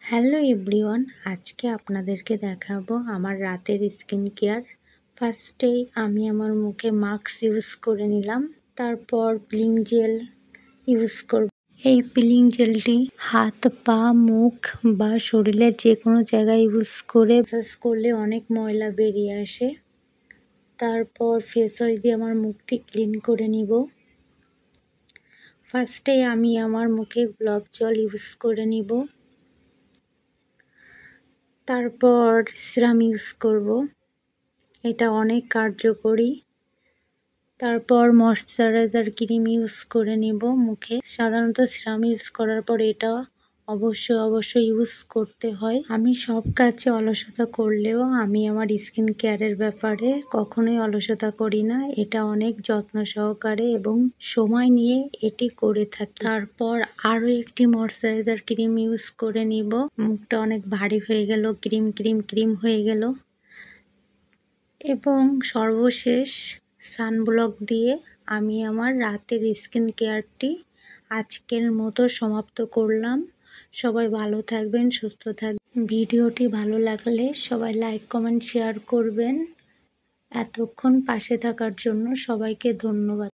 Hello everyone, আজকে আপনাদেরকে দেখাবো আমার রাতের স্কিন কেয়ার। ফার্স্টেই আমি আমার মুখে মাস্ক ইউজ করে নিলাম, তারপর পিলিং জেল ইউজ করব। এই পিলিং জেলটি হাত, পা, মুখ বা শরীরের যে কোনো জায়গায় ইউজ করলে অনেক ময়লা বেরিয়ে আসে। তারপর ফেস ওয়াশ দিয়ে আমার মুখটি ক্লিন করে নিব। ফার্স্টেই আমি আমার মুখে গোলাপ জল ইউজ করে নিব, তারপর সিরাম ইউজ করব, এটা অনেক কার্যকরী। তারপর ময়শ্চারাইজার ক্রিম ইউজ করে নেব মুখে। সাধারণত সিরাম ইউজ করার পর এটা অবশ্যই ইউজ করতে হয়। আমি সব কাজে অলসতা করলেও আমি আমার স্কিন কেয়ারের ব্যাপারে কখনোই অলসতা করি না। এটা অনেক যত্ন সহকারে এবং সময় নিয়ে এটি করে থাকি। তারপর আরও একটি ময়শ্চারাইজার ক্রিম ইউজ করে নিব। মুখটা অনেক ভারী হয়ে গেল, ক্রিম হয়ে গেল। এবং সর্বশেষ সানব্লক দিয়ে আমি আমার রাতের স্কিন কেয়ারটি আজকের মতো সমাপ্ত করলাম। সবাই ভালো থাকবেন, সুস্থ থাকবেন। ভিডিওটি ভালো লাগলে সবাই লাইক, কমেন্ট, শেয়ার করবেন। এতক্ষণ পাশে থাকার জন্য সবাইকে ধন্যবাদ।